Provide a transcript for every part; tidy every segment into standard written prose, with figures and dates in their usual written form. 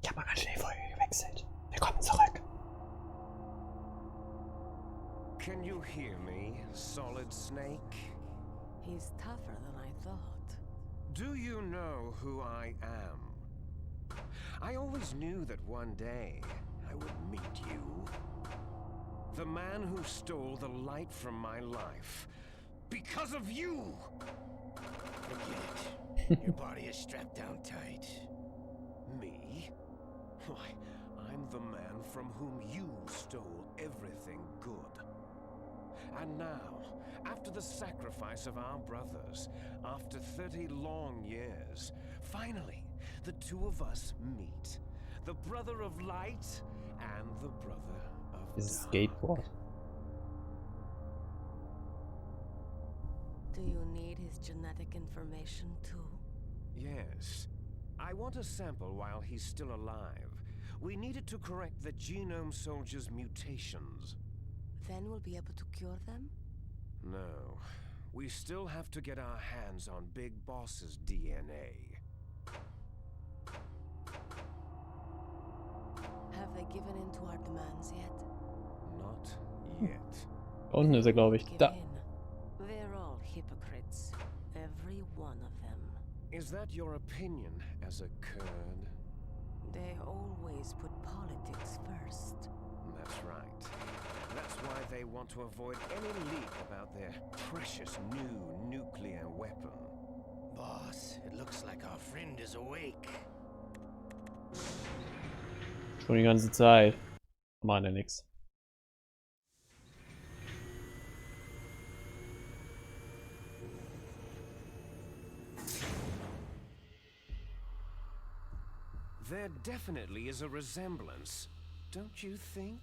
Ich habe mal ganz schnell die Folge gewechselt. Wir kommen zurück. Can you hear me, Solid Snake? He's tougher than I thought. Do you know who I am? I always knew that one day I would meet you. The man who stole the light from my life. Because of you! Forget it. Your body is strapped down tight. Me? Why, I'm the man from whom you stole everything good. And now, after the sacrifice of our brothers, after 30 long years, finally, the two of us meet. The brother of light and the brother of Dieses dark. Skateboard. Do you need his genetic information too? Yes. I want a sample while he's still alive. We needed to correct the Genome Soldier's mutations. Then we'll be able to cure them? No. We still have to get our hands on Big Boss's DNA. Have they given in to our demands yet? Not yet. Da unten ist er, glaube ich. Give Da. in. They're all hypocrites. Every one of them. Is that your opinion as a Kurd? They always put politics first. That's right. That's why they want to avoid any leak about their precious new nuclear weapon. Boss, it looks like our friend is awake. Schon die ganze Zeit. Machen ja nix. There definitely is a resemblance, don't you think,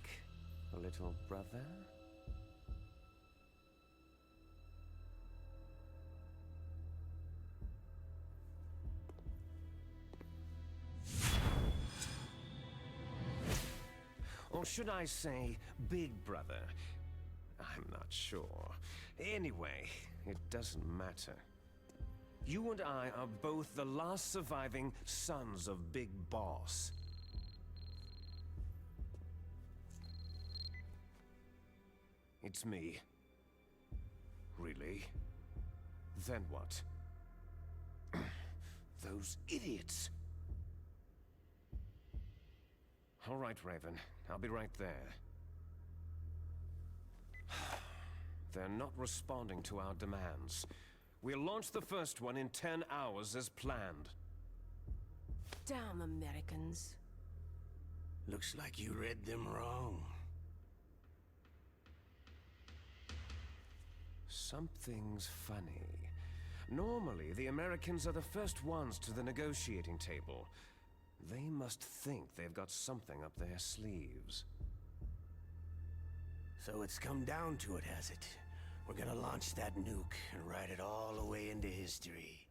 little brother? Or should I say, big brother? I'm not sure. Anyway, it doesn't matter. You and I are both the last surviving sons of Big Boss. It's me. Really? Then what? Those idiots. All right, Raven. I'll be right there. They're not responding to our demands. We'll launch the first one in 10 hours as planned. Damn Americans. Looks like you read them wrong. Something's funny. Normally, the Americans are the first ones to the negotiating table. They must think they've got something up their sleeves. So it's come down to it, has it? We're gonna launch that nuke and write it all the way into history.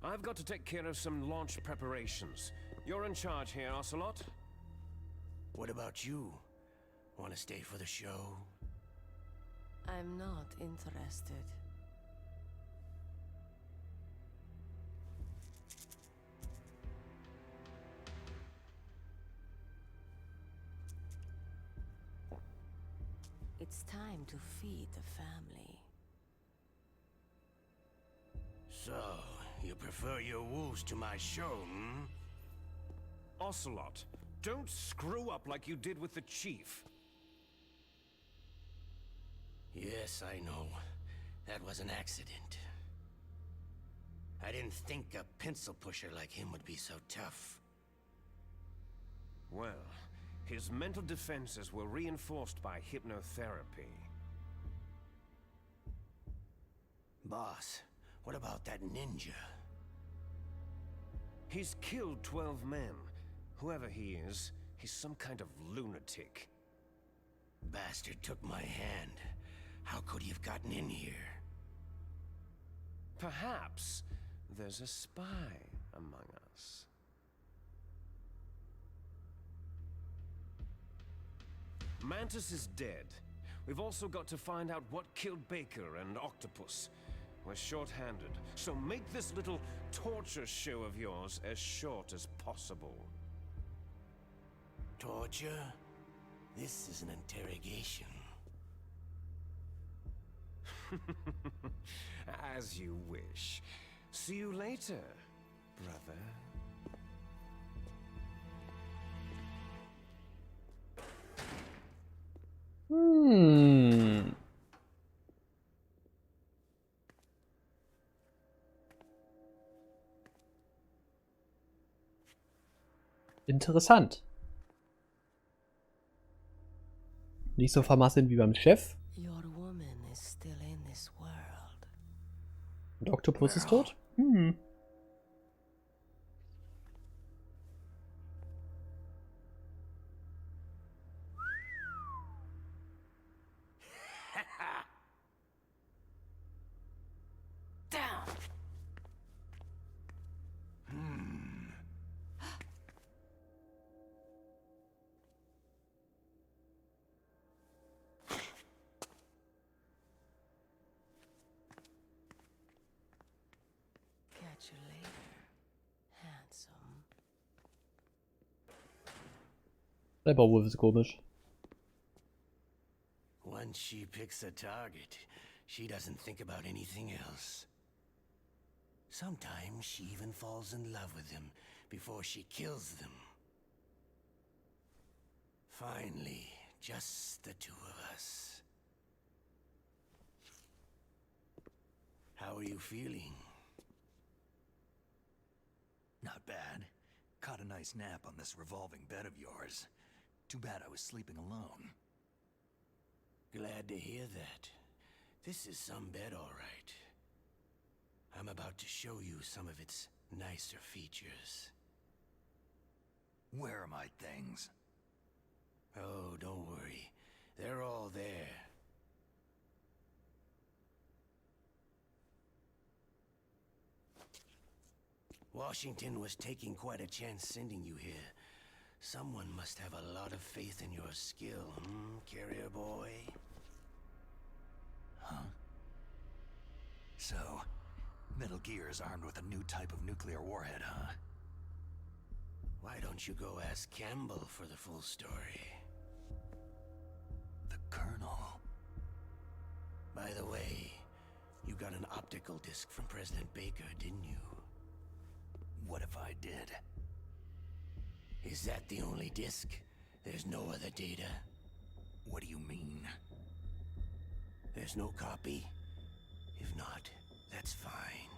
I've got to take care of some launch preparations. You're in charge here, Ocelot. What about you? Want to stay for the show? I'm not interested. It's time to feed the family. So, you prefer your wolves to my show, hmm? Ocelot, don't screw up like you did with the chief. Yes, I know. That was an accident. I didn't think a pencil pusher like him would be so tough. Well, his mental defenses were reinforced by hypnotherapy. Boss, what about that ninja? He's killed 12 men. Whoever he is, he's some kind of lunatic. Bastard took my hand. How could he have gotten in here? Perhaps there's a spy among us. Mantis is dead. We've also got to find out what killed Baker and Octopus. We're short-handed, so make this little torture show of yours as short as possible. Torture? This is an interrogation. As you wish. See you later, brother. Interessant. Nicht so vermasseln wie beim Chef. Your woman is still in this world. Und Oktopus ist tot? Hm. Down. Catch you later, handsome. Der Bauwolf ist komisch. Once she picks a target, she doesn't think about anything else. Sometimes she even falls in love with them before she kills them. Finally, just the two of us. How are you feeling? Not bad. Caught a nice nap on this revolving bed of yours. Too bad I was sleeping alone. Glad to hear that. This is some bed, all right. I'm about to show you some of its nicer features. Where are my things? Oh, don't worry. They're all there. Washington was taking quite a chance sending you here. Someone must have a lot of faith in your skill, carrier boy? Huh? So, Metal Gear is armed with a new type of nuclear warhead, huh? Why don't you go ask Campbell for the full story? The Colonel. By the way, you got an optical disc from President Baker, didn't you? What if I did? Is that the only disc? There's no other data? What do you mean? There's no copy? If not, that's fine.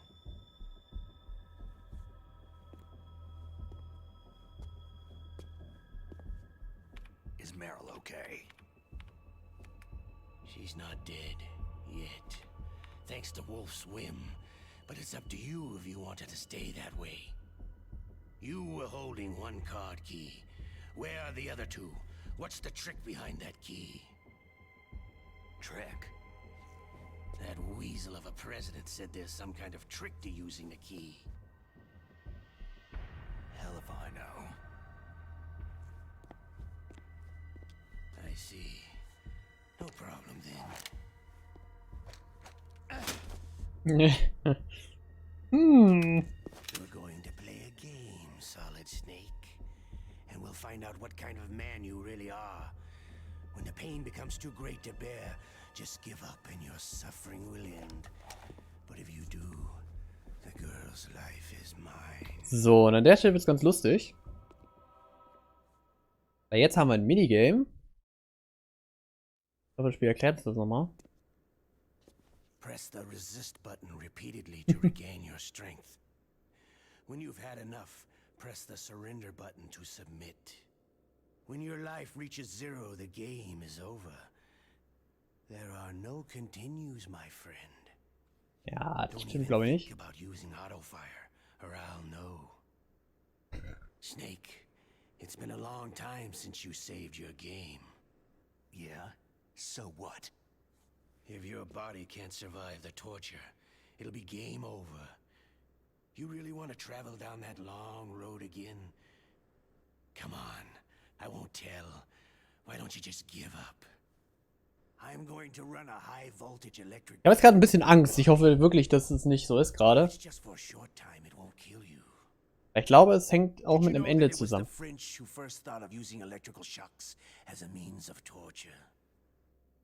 Is Meryl okay? She's not dead, yet. Thanks to Wolf's whim. But it's up to you if you want her to stay that way. You were holding one card key. Where are the other two? What's the trick behind that key? Trick? That weasel of a president said there's some kind of trick to using the key. Hell if I know. I see. No problem then. We're going to play a game, Solid Snake. And we'll find out what kind of man you really are. When the pain becomes too great to bear, just give up and your suffering will end. But if you do, the girl's life is mine. So, und an der Stelle wird's ganz lustig. Weil jetzt haben wir ein Minigame. Ich hoffe, das Spiel erklärt uns das nochmal. Press the resist button repeatedly to regain your strength. When you've had enough, press the surrender button to submit. When your life reaches 0, the game is over. There are no continues, my friend. Ja, das Don't stimmt, even glaube ich think nicht. about using autofire, or I'll know. Snake, it's been a long time since you saved your game. Yeah? So what? If your body can't survive the torture, it'll be game over. You really want to travel down that long road again? Come on, I won't tell. Why don't you just give up? I'm going to run a high voltage electric. Ich habe jetzt gerade ein bisschen Angst. Ich hoffe wirklich, dass es nicht so ist gerade. It's just for a short time. It won't kill you. Ich glaube, es hängt auch Did you mit dem know Ende that it was zusammen. the French who first thought of using electrical shocks as a means of torture?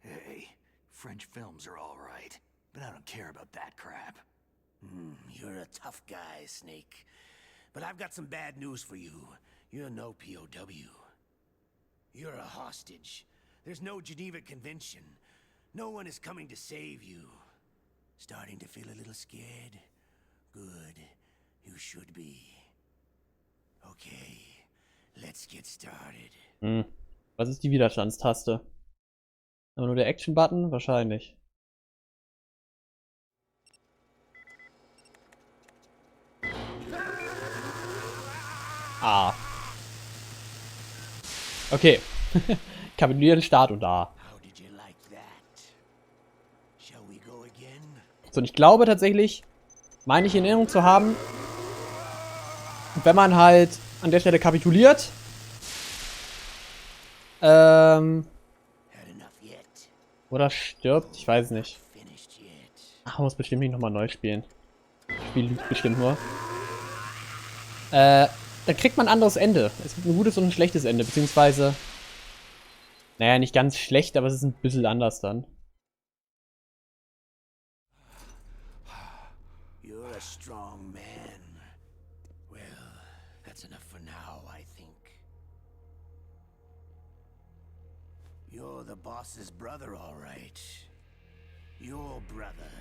Hey, French films are all right, but I don't care about that crap. You're a tough guy, Snake. But I've got some bad news for you. You're no POW. You're a hostage. There's no Geneva Convention. No one is coming to save you. Starting to feel a little scared? Good. You should be. Okay, let's get started. Was ist die Widerstandstaste? Aber nur der Action-Button? Wahrscheinlich. Ah. Okay. Kapitulieren, Start und A. How did you like that? Shall we go again? So, und ich glaube tatsächlich, meine ich in Erinnerung zu haben, wenn man halt an der Stelle kapituliert, Had enough yet? oder stirbt, ich weiß nicht. Finished yet? Ach, muss bestimmt nicht nochmal neu spielen. Das Spiel lügt bestimmt nur. Dann kriegt man ein anderes Ende. Es gibt ein gutes und ein schlechtes Ende, beziehungsweise, naja, nicht ganz schlecht, aber es ist ein bisschen anders dann. You're a strong man. Well, that's enough for now, I think. You're the boss's brother, all right. Your brother.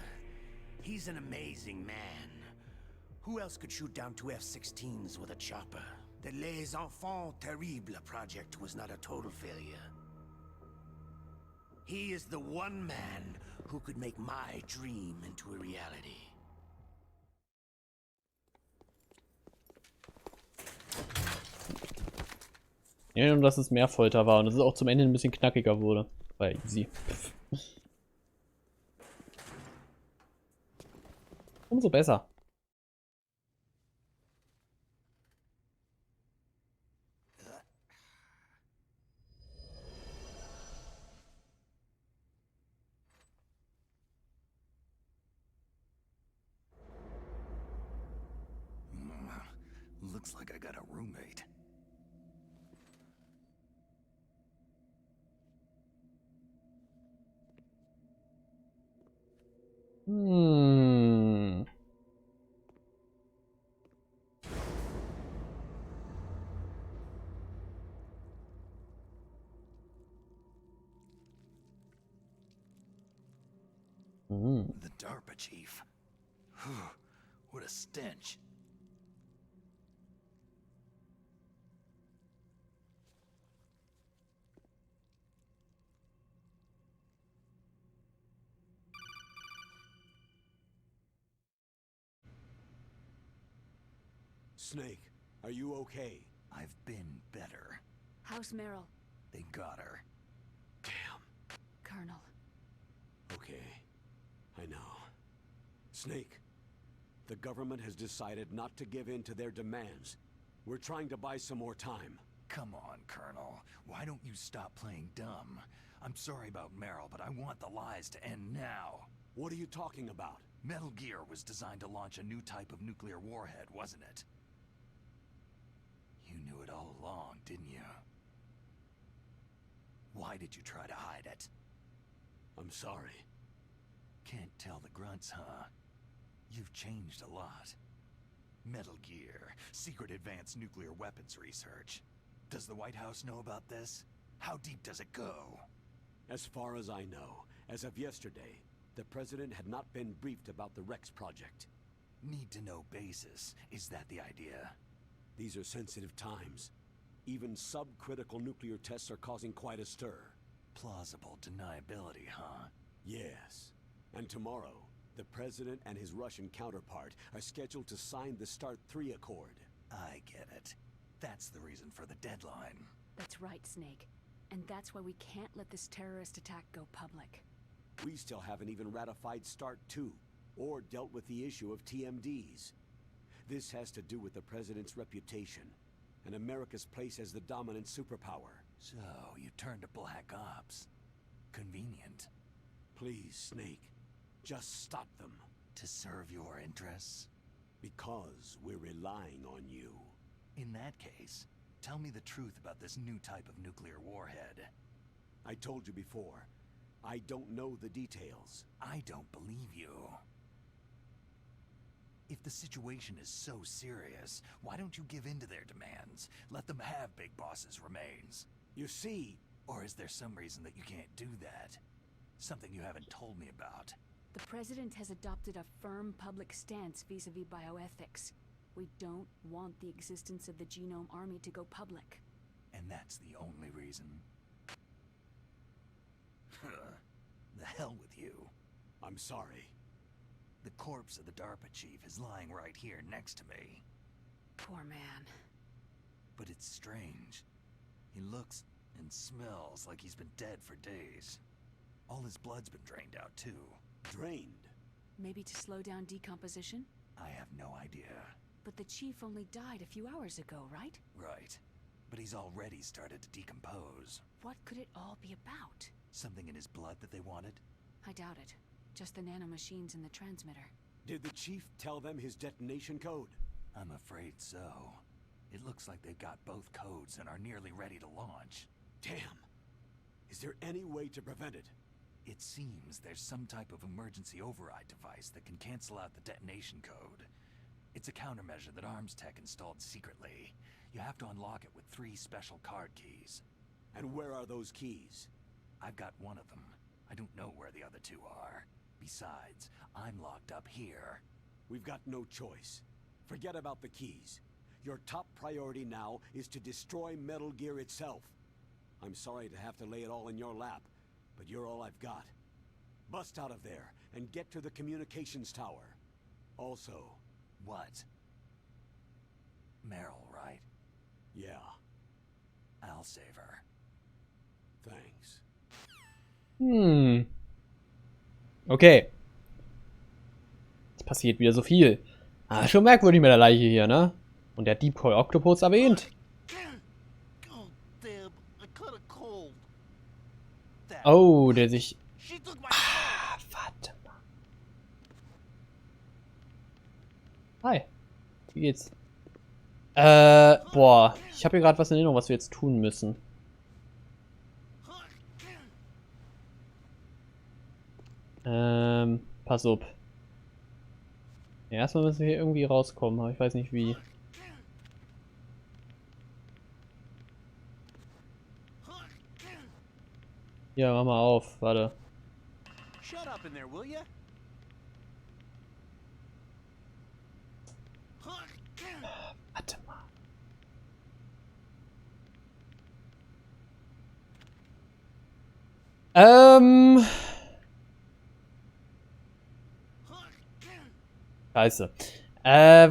He's an amazing man. Who else could shoot down 2 F-16s with a chopper? The Les Enfants Terribles project was not a total failure. He is the one man who could make my dream into a reality. Ja, und dass es mehr Folter war und dass es auch zum Ende ein bisschen knackiger wurde. War easy. Umso besser. Looks like I got a roommate. The DARPA chief. What a stench. Snake, are you okay? I've been better. How's Meryl? They got her. Damn. Colonel. Okay. I know. Snake, the government has decided not to give in to their demands. We're trying to buy some more time. Come on, Colonel. Why don't you stop playing dumb? I'm sorry about Meryl, but I want the lies to end now. What are you talking about? Metal Gear was designed to launch a new type of nuclear warhead, wasn't it? You knew it all along, didn't you? Why did you try to hide it? I'm sorry. Can't tell the grunts, huh? You've changed a lot. Metal Gear, secret advanced nuclear weapons research. Does the White House know about this? How deep does it go? As far as I know, as of yesterday, the president had not been briefed about the Rex project. Need to know basis. Is that the idea? These are sensitive times. Even subcritical nuclear tests are causing quite a stir. Plausible deniability, huh? Yes. And tomorrow, the president and his Russian counterpart are scheduled to sign the START 3 Accord. I get it. That's the reason for the deadline. That's right, Snake. And that's why we can't let this terrorist attack go public. We still haven't even ratified START 2, or dealt with the issue of TMDs. This has to do with the president's reputation, and America's place as the dominant superpower. So, you turned to Black Ops. Convenient. Please, Snake, just stop them. To serve your interests? Because we're relying on you. In that case, tell me the truth about this new type of nuclear warhead. I told you before, I don't know the details. I don't believe you. If the situation is so serious, why don't you give in to their demands? Let them have Big Boss's remains. You see... Or is there some reason that you can't do that? Something you haven't told me about. The President has adopted a firm public stance vis-a-vis bioethics. We don't want the existence of the Genome Army to go public. And that's the only reason? The hell with you. I'm sorry. The corpse of the DARPA chief is lying right here next to me. Poor man. But it's strange. He looks and smells like he's been dead for days. All his blood's been drained out too. Drained? Maybe to slow down decomposition? I have no idea. But the chief only died a few hours ago, right? Right. But he's already started to decompose. What could it all be about? Something in his blood that they wanted? I doubt it. Just the nanomachines in the transmitter. Did the chief tell them his detonation code? I'm afraid so. It looks like they've got both codes and are nearly ready to launch. Damn. Is there any way to prevent it? It seems there's some type of emergency override device that can cancel out the detonation code. It's a countermeasure that Arms Tech installed secretly. You have to unlock it with 3 special card keys. And where are those keys? I've got one of them. I don't know where the other 2 are. Besides, I'm locked up here. We've got no choice. Forget about the keys. Your top priority now is to destroy Metal Gear itself. I'm sorry to have to lay it all in your lap, but you're all I've got. Bust out of there and get to the communications tower. Also... What? Meryl, right? Yeah, I'll save her. thanks. Okay. Es passiert wieder so viel. Ah, schon merkwürdig mit der Leiche hier, ne? Und der Decoy Octopus erwähnt. Oh, damn, I caught a cold. Oh, der sich... Ah, warte mal. Hi. Wie geht's? Boah. Ich habe hier gerade was in Erinnerung, was wir jetzt tun müssen. Pass auf. Ja, erstmal müssen wir hier irgendwie rauskommen, aber ich weiß nicht wie. Ja, mach mal auf, warte. Shut up in there, will ya? Warte mal. Scheiße.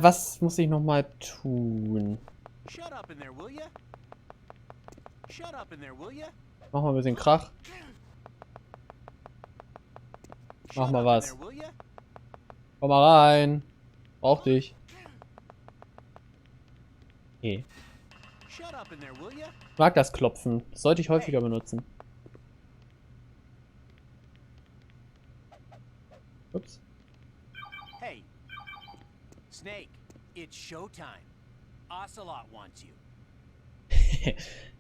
Was muss ich nochmal tun? Shut up in there, will ya? Shut up in there, will ya? Mach mal ein bisschen Krach. Mach mal was. Komm mal rein. Brauch dich. Okay. Ich mag das Klopfen. Das sollte ich häufiger benutzen. Ups. Hey, Snake, it's showtime. Ocelot wants you.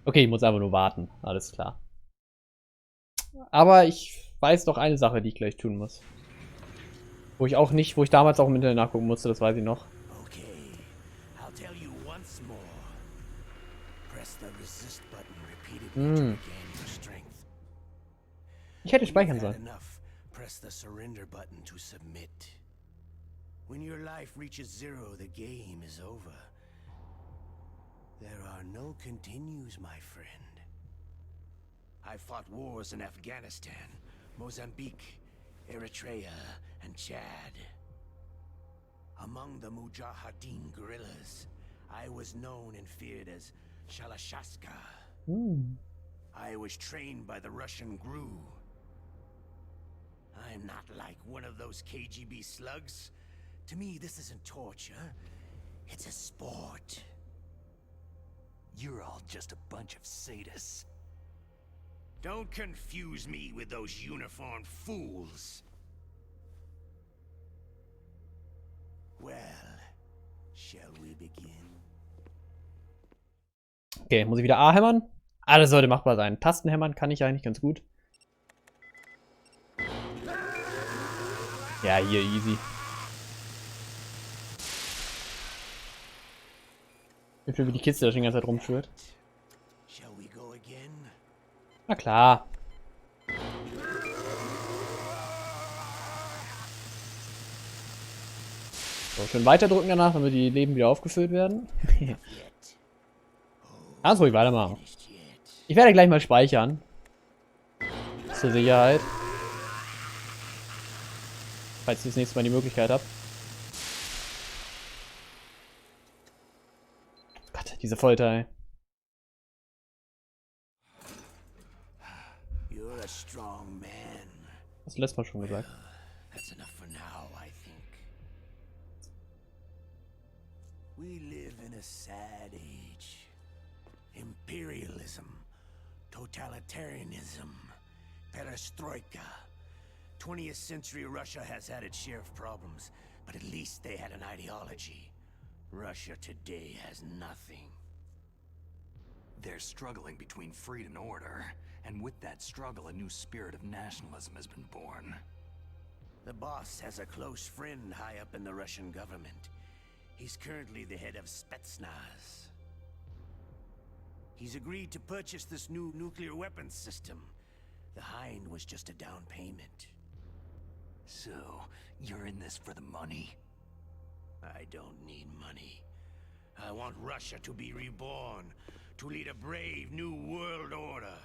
Okay, ich muss einfach nur warten. Alles klar. Aber ich weiß doch eine Sache, die ich gleich tun muss. Wo ich damals auch im Internet nachgucken musste, das weiß ich noch. Okay, I'll tell you once more. Press the resist button repeatedly to regain your strength. Ich hätte speichern sollen. Enough, press the surrender button to submit. When your life reaches 0, the game is over. There are no continues, my friend. I fought wars in Afghanistan, Mozambique, Eritrea, and Chad. Among the Mujahideen guerrillas, I was known and feared as Shalashaska. I was trained by the Russian GRU. I'm not like one of those KGB slugs. To me, this isn't torture. It's a sport. You're all just a bunch of sadists. Don't confuse me with those uniformed fools. Well, shall we begin? Okay, muss ich wieder A hämmern? Ah, das sollte machbar sein. Tasten hämmern kann ich eigentlich ganz gut. Ja, hier, easy. Ich will, wie die Kiste da schon die ganze Zeit rumschwirrt. Shall we go again? Na klar. So, schön weiterdrücken danach, damit die Leben wieder aufgefüllt werden. Ganz ruhig weitermachen. Ich werde gleich mal speichern. Zur Sicherheit. Falls ich das nächste Mal die Möglichkeit habe. Gott, diese Folter, ey. You're a strong man. Hast du letztes Mal schon gesagt. That's enough for now, I think. We live in a sad age. Imperialism, totalitarianism, perestroika. 20th century Russia has had its share of problems, but at least they had an ideology. Russia today has nothing. They're struggling between freed and order, and with that struggle, a new spirit of nationalism has been born. The boss has a close friend high up in the Russian government. He's currently the head of Spetsnaz. He's agreed to purchase this new nuclear weapons system. The Hind was just a down payment. So, you're in this for the money? I don't need money. I want Russia to be reborn, to lead a brave new world order.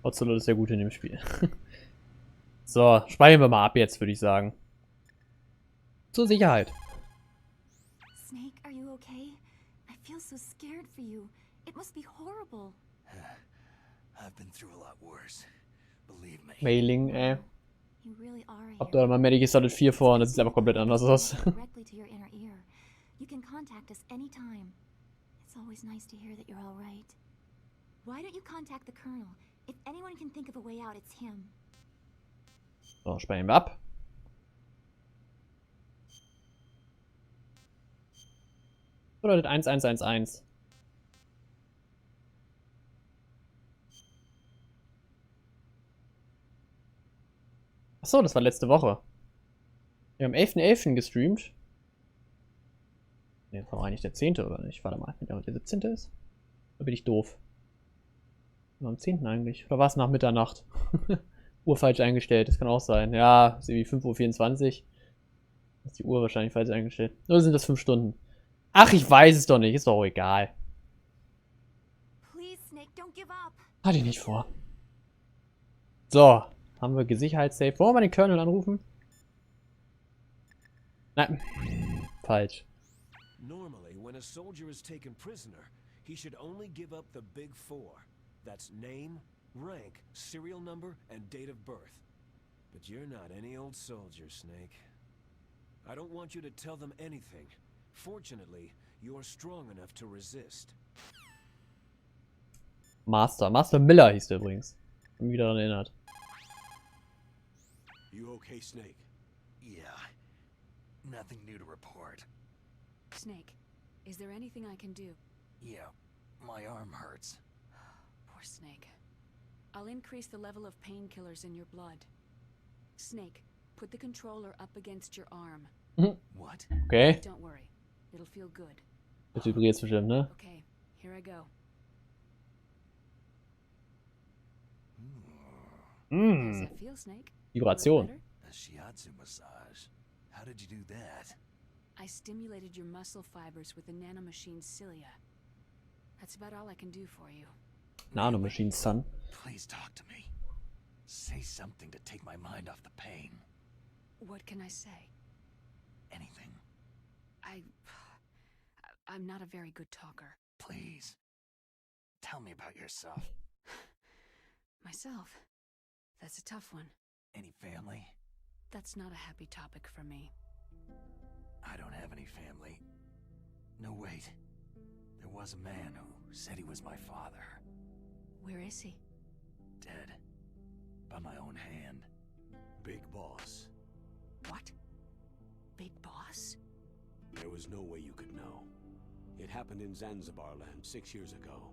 Ocelot ist sehr gut in dem Spiel. So, speichern wir mal ab jetzt, würde ich sagen. Zur Sicherheit. Snake, are you okay? I feel so scared for you. It must be horrible. I've been through a lot worse. Believe me. Mailing, You really are a Hab da mal Medic Solid 4 vor und das sieht einfach komplett anders aus. directly to your inner ear. You can contact us anytime. It's always nice to hear that you're all right. Why don't you contact the Colonel? If anyone can think of a way out, it's him. So, speichern wir ab. Bedeutet 1111. Achso, das war letzte Woche. Wir haben am 11.11. gestreamt. Ne, das war eigentlich der 10. oder nicht? Warte mal, wenn der heute der 17. ist? Da bin ich doof. War am 10. eigentlich. Oder war es nach Mitternacht? Uhr falsch eingestellt, das kann auch sein. Ja, ist irgendwie 5:24 Uhr. Ist die Uhr wahrscheinlich falsch eingestellt. Oder sind das 5 Stunden? Ach, ich weiß es doch nicht. Ist doch auch egal. Please, Snake, don't give up. Hatte ich nicht vor. So, haben wir Sicherheitssafe. Wollen wir mal den Colonel anrufen? Nein. Falsch. Normally, when a soldier is taken prisoner, he should only give up the big four. That's name, rank, serial number, and date of birth. But you're not any old soldier, Snake. I don't want you to tell them anything. Fortunately, you're strong enough to resist. Master Miller hieß der übrigens. Ich bin mich daran erinnert. You okay, Snake? Yeah. Nothing new to report. Snake, is there anything I can do? Yeah, my arm hurts. Poor Snake. I'll increase the level of painkillers in your blood. Snake, put the controller up against your arm. What? Okay. Don't worry. It'll feel good. Das vibriert bestimmt, ne? Okay, here I go. How's that feel, Snake? Vibration. Better? A shiatsu massage. How did you do that? I stimulated your muscle fibers with the nanomachine cilia. That's about all I can do for you. Nanomachine Son. Please talk to me. Say something to take my mind off the pain. What can I say? Anything. I I'm not a very good talker. Please, tell me about yourself. Myself? That's a tough one. Any family? That's not a happy topic for me. I don't have any family. No, wait. There was a man who said he was my father. Where is he? Dead. By my own hand. Big Boss. What? Big Boss? There was no way you could know. It happened in Zanzibar land 6 years ago.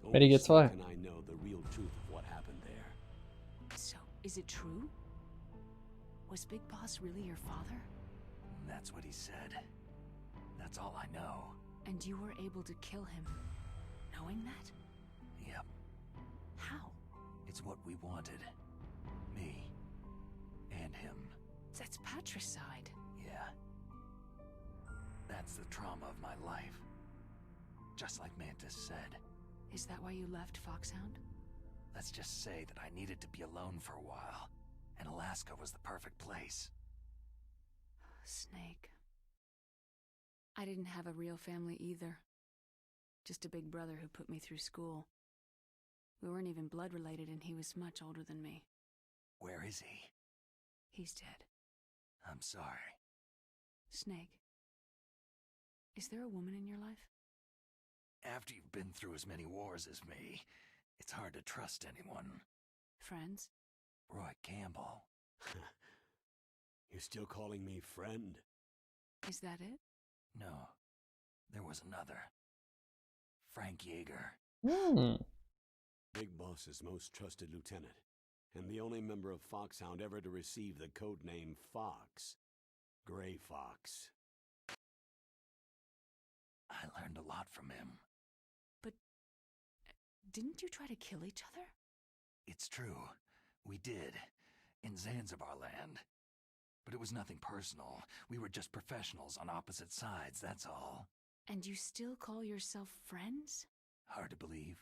Ready, get zwei. And I know the real truth of what happened there. So, is it true? Was Big Boss really your father? That's what he said. That's all I know. And you were able to kill him, knowing that? Yep. How? It's what we wanted. Me. And him. That's patricide. Yeah. That's the trauma of my life. Just like Mantis said. Is that why you left Foxhound? Let's just say that I needed to be alone for a while, and Alaska was the perfect place. Snake. I didn't have a real family either. Just a big brother who put me through school. We weren't even blood related, and he was much older than me. Where is he? He's dead. I'm sorry. Snake. Is there a woman in your life? After you've been through as many wars as me, it's hard to trust anyone. Friends? Roy Campbell. You're still calling me friend? Is that it? No. There was another. Frank Yeager. Big Boss's most trusted lieutenant, and the only member of Foxhound ever to receive the code name Fox. Gray Fox. I learned a lot from him. But didn't you try to kill each other? It's true. We did. In Zanzibar land. But it was nothing personal. We were just professionals on opposite sides, that's all. And you still call yourself friends? Hard to believe.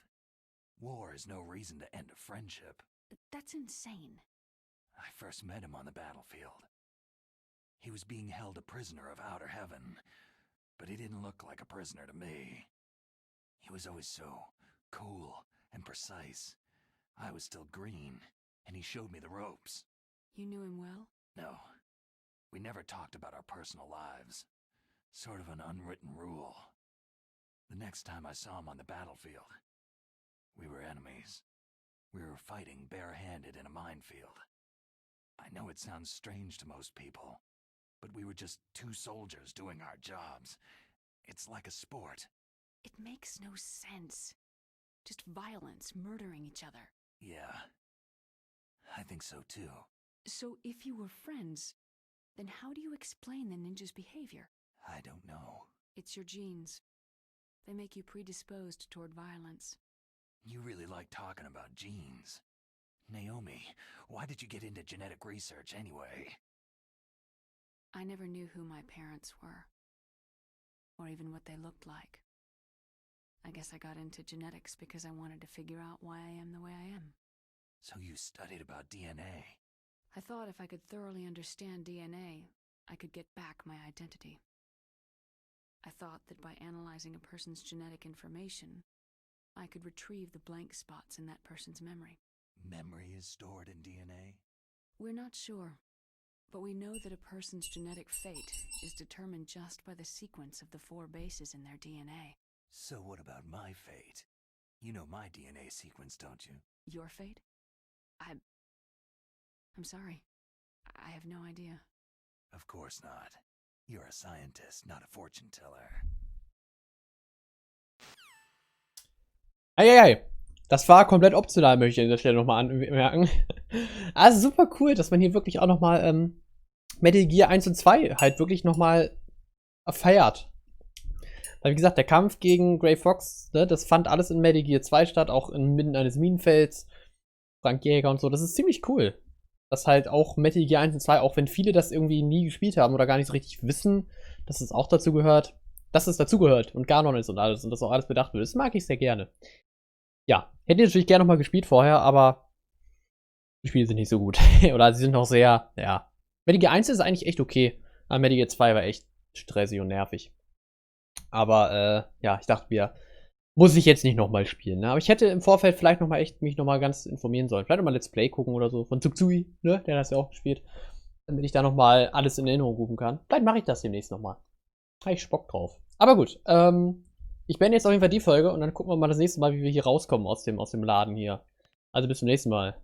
War is no reason to end a friendship. That's insane. I first met him on the battlefield. He was being held a prisoner of outer heaven, but he didn't look like a prisoner to me. He was always so cool and precise. I was still green, and he showed me the ropes. You knew him well? No. We never talked about our personal lives. Sort of an unwritten rule. The next time I saw him on the battlefield, we were enemies. We were fighting barehanded in a minefield. I know it sounds strange to most people, but we were just two soldiers doing our jobs. It's like a sport. It makes no sense. Just violence, murdering each other. Yeah. I think so too. So if you were friends, then how do you explain the ninja's behavior? I don't know. It's your genes. They make you predisposed toward violence. You really like talking about genes. Naomi, why did you get into genetic research anyway? I never knew who my parents were, or even what they looked like. I guess I got into genetics because I wanted to figure out why I am the way I am. So you studied about DNA? I thought if I could thoroughly understand DNA, I could get back my identity. I thought that by analyzing a person's genetic information, I could retrieve the blank spots in that person's memory. Memory is stored in DNA? We're not sure, but we know that a person's genetic fate is determined just by the sequence of the 4 bases in their DNA. So what about my fate? You know my DNA sequence, don't you? Your fate? I'm sorry. I have no idea. Of course not. You're a scientist, not a fortune teller. Eieiei. Das war komplett optional, möchte ich an dieser Stelle nochmal anmerken. Also super cool, dass man hier wirklich auch nochmal Metal Gear 1 und 2 halt wirklich nochmal feiert. Weil wie gesagt, der Kampf gegen Gray Fox, ne, das fand alles in Metal Gear 2 statt, auch inmitten eines Minenfelds. Frank Jäger und so, das ist ziemlich cool. Dass halt auch Metal Gear 1 und 2, auch wenn viele das irgendwie nie gespielt haben oder gar nicht so richtig wissen, dass es auch dazu gehört, dass es dazugehört und Ganon ist und alles und das auch alles bedacht wird. Das mag ich sehr gerne. Ja, hätte ich natürlich gerne nochmal gespielt vorher, aber die Spiele sind nicht so gut. Oder sie sind noch sehr, ja. Metal Gear 1 ist eigentlich echt okay, aber Metal Gear 2 war echt stressig und nervig. Aber, ja, ich dachte mir, muss ich jetzt nicht nochmal spielen, ne? Aber ich hätte im Vorfeld vielleicht nochmal echt mich nochmal ganz informieren sollen. Vielleicht nochmal Let's Play gucken oder so. Von Tsuktsui, ne? Der hat das ja auch gespielt. Damit ich da nochmal alles in Erinnerung rufen kann. Vielleicht mache ich das demnächst nochmal. Habe ich Bock drauf. Aber gut, ich beende jetzt auf jeden Fall die Folge und dann gucken wir mal das nächste Mal, wie wir hier rauskommen aus dem Laden hier. Also bis zum nächsten Mal.